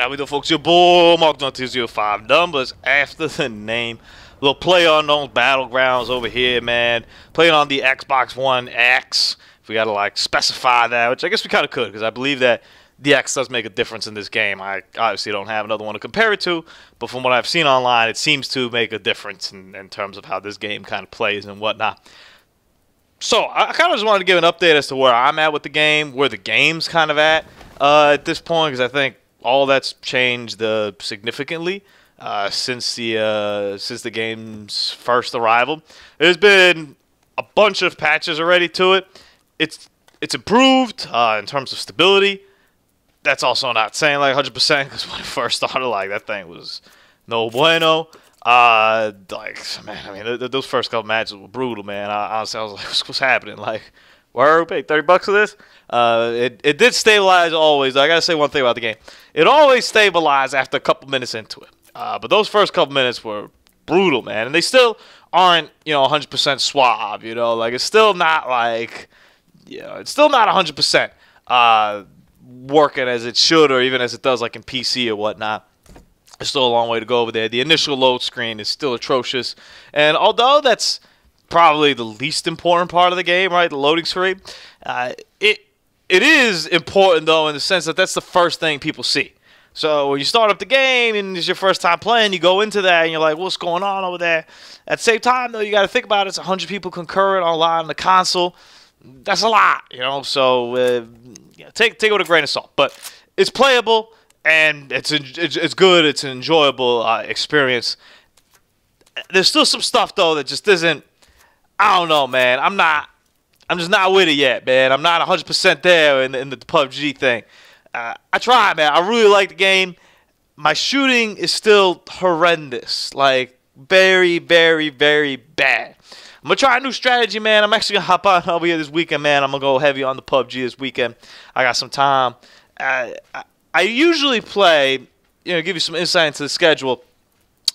how we do, folks? Your boy Mark 205 numbers after the name. Little PlayerUnknown's Battlegrounds over here, man. Playing on the Xbox One X. If we gotta like specify that, which I guess we kind of could, because I believe that the X does make a difference in this game. I obviously don't have another one to compare it to, but from what I've seen online, it seems to make a difference in terms of how this game kind of plays and whatnot. So I kind of just wanted to give an update as to where I'm at with the game, where the game's kind of at this point, because I think all that's changed significantly since the game's first arrival. There's been a bunch of patches already to it. It's improved in terms of stability. That's also not saying like 100%, because when it first started, like that thing was no bueno. Man, I mean, those first couple matches were brutal, man. Honestly, I was like, what's happening? Like, where we paid $30 for this? It did stabilize always. I gotta say one thing about the game. It always stabilized after a couple minutes into it. But those first couple minutes were brutal, man. And they still aren't, 100% suave, Like, it's still not like, it's still not 100% working as it should, or even as it does like in PC or whatnot. There's still a long way to go over there. The initial load screen is still atrocious. And although that's probably the least important part of the game, right, the loading screen, it is important, though, in the sense that that's the first thing people see. So when you start up the game and it's your first time playing, you go into that and you're like, what's going on over there? At the same time, though, you got to think about it. It's 100 people concurrent online on the console. That's a lot, So take it with a grain of salt. But it's playable. And it's good. It's an enjoyable experience. There's still some stuff though that just isn't. I don't know, man. I'm just not with it yet, man. I'm not 100% there in the PUBG thing. I tried, man. I really like the game. My shooting is still horrendous, like very, very, very bad. I'm gonna try a new strategy, man. I'm actually gonna hop on over here this weekend, man. I'm gonna go heavy on the PUBG this weekend. I got some time. I usually play, give you some insight into the schedule.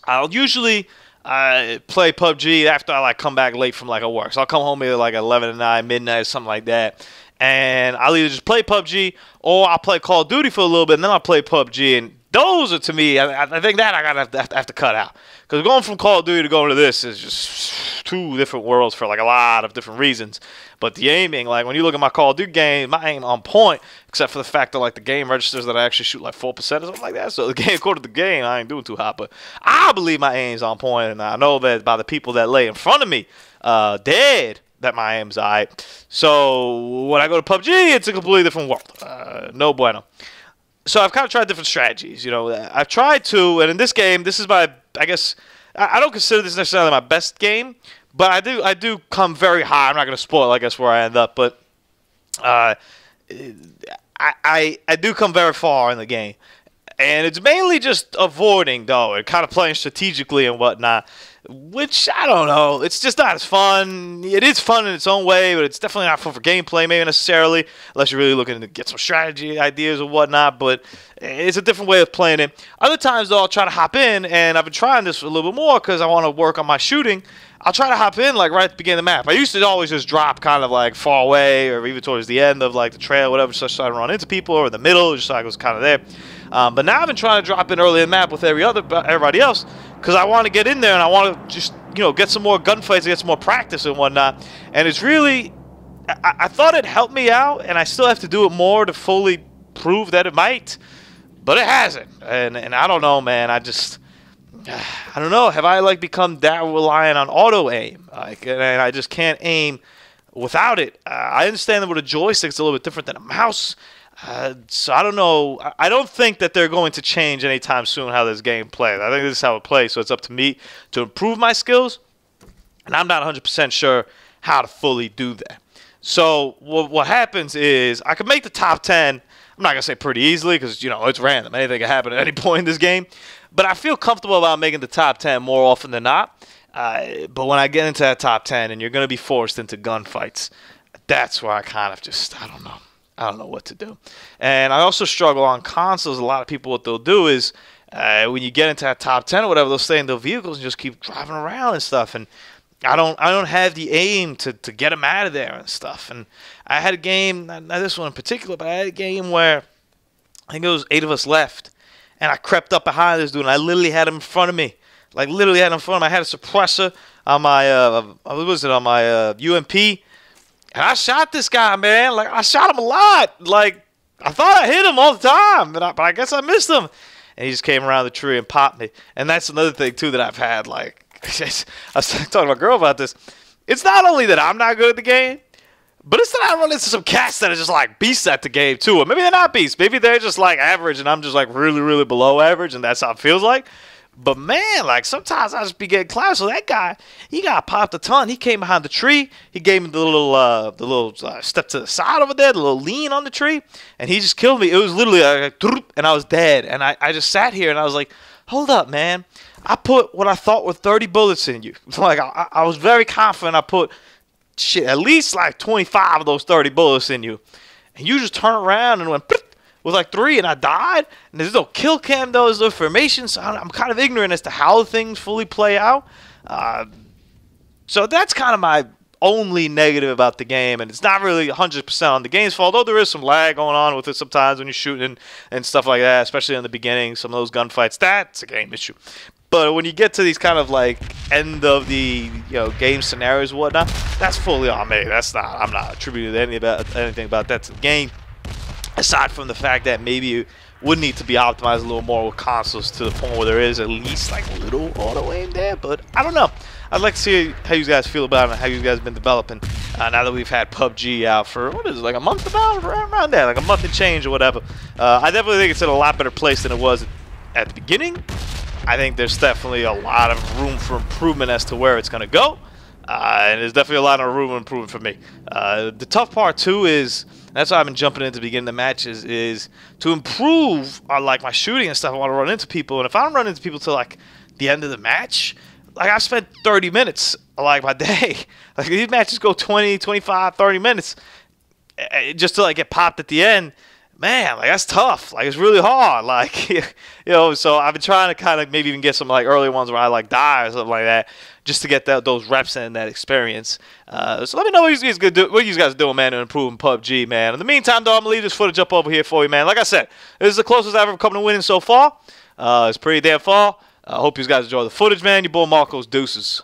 I'll usually play PUBG after I come back late from a work. So I'll come home either 11 to 9, midnight, or something like that. And I'll either just play PUBG or I'll play Call of Duty for a little bit, and then I'll play PUBG. And those are, to me, I think that I have to cut out. Because going from Call of Duty to going to this is just two different worlds for a lot of different reasons. But the aiming, when you look at my Call of Duty game, my aim on point, except for the fact that the game registers that I actually shoot 4% or something like that. So the game, according to the game, I ain't doing too hot. But I believe my aim's on point, and I know that by the people that lay in front of me, dead, that my aim's alright. So when I go to PUBG, it's a completely different world. No bueno. So I've kind of tried different strategies. I've tried to, and in this game, this is my, I guess, I don't consider this necessarily my best game, but I do come very high. I'm not going to spoil, I guess, where I end up, but I do come very far in the game. And it's mainly just avoiding, though, and kind of playing strategically and whatnot, which, I don't know, it's just not as fun. It is fun in its own way, but it's definitely not fun for gameplay, maybe necessarily, unless you're really looking to get some strategy ideas or whatnot, but it's a different way of playing it. Other times, though, I'll try to hop in, and I've been trying this a little bit more because I want to work on my shooting. I'll try to hop in, right at the beginning of the map. I used to always just drop kind of, far away or even towards the end of, the trail, whatever, so I don't run into people, or in the middle, just so I was kind of there. But now I've been trying to drop in early in the map with everybody else because I want to get in there and I want to just, get some more gunfights, get some more practice and whatnot. And it's really, I thought it helped me out, and I still have to do it more to fully prove that it might, but it hasn't. And I don't know, man. I don't know. Have I become that reliant on auto aim? And I just can't aim without it. I understand that with a joystick, it's a little bit different than a mouse. So I don't know. I don't think that they're going to change anytime soon how this game plays. I think this is how it plays, so it's up to me to improve my skills, and I'm not 100% sure how to fully do that. So what happens is I can make the top 10. I'm not going to say pretty easily because, it's random. Anything can happen at any point in this game. But I feel comfortable about making the top 10 more often than not. But when I get into that top 10 and you're going to be forced into gunfights, that's where I kind of just, I don't know. I don't know what to do. And I also struggle on consoles. A lot of people, what they'll do is when you get into that top 10 or whatever, they'll stay in their vehicles and just keep driving around and stuff. And I don't have the aim to get them out of there and stuff. And I had a game, not this one in particular, but I had a game where I think it was 8 of us left. and I crept up behind this dude, and I literally had him in front of me. Like, literally had him in front of me. I had a suppressor on my, what was it, on my UMP, and I shot this guy, man. Like, I shot him a lot. Like, I thought I hit him all the time, but I guess I missed him. And he just came around the tree and popped me. And that's another thing, too, that I've had. Like, I was talking to my girl about this. It's not only that I'm not good at the game, but it's that I run into some cats that are just, like, beasts at the game, too. Or maybe they're not beasts. Maybe they're just, like, average, and I'm just, like, really, really below average, and that's how it feels like. But, man, like, sometimes I just be getting clout. So that guy, he got popped a ton. He came behind the tree. He gave me the little step to the side over there, the little lean on the tree. And he just killed me. It was literally like, and I was dead. And I just sat here, and I was like, hold up, man. I put what I thought were 30 bullets in you. Like, I was very confident I put, shit, at least, like, 25 of those 30 bullets in you. And you just turned around and went, with like 3, and I died. And there's no kill cam, though. There's no information, so I'm kind of ignorant as to how things fully play out. So that's kind of my only negative about the game, and it's not really 100% on the game's fault, although there is some lag going on with it sometimes when you're shooting and stuff like that, especially in the beginning. Some of those gunfights, that's a game issue. But when you get to these kind of like end of the game scenarios and whatnot, that's fully on me. I'm not attributing anything about that to the game. Aside from the fact that maybe it would need to be optimized a little more with consoles to the point where there is at least like a little auto aim there, but I don't know. I'd like to see how you guys feel about it and how you guys have been developing now that we've had PUBG out for, what is it, like a month about? Around there, like a month and change or whatever. I definitely think it's in a lot better place than it was at the beginning. I think there's definitely a lot of room for improvement as to where it's going to go. And there's definitely a lot of room for improvement for me. The tough part, too, is... that's why I've been jumping into the beginning of the matches, is to improve on like my shooting and stuff. I want to run into people, and if I don't run into people till like the end of the match, like I've spent 30 minutes like my day. Like these matches go 20, 25, 30 minutes just to like get popped at the end. Man, like that's tough. Like it's really hard. Like so I've been trying to kind of maybe even get some like early ones where I like die or something like that, just to get those reps and that experience. So let me know what you guys are doing, man, to improve in PUBG, man. In the meantime, though, I'm gonna leave this footage up over here for you, man. Like I said, this is the closest I've ever come to winning so far. It's pretty damn far. I hope you guys enjoy the footage, man. Your boy Marco's deuces.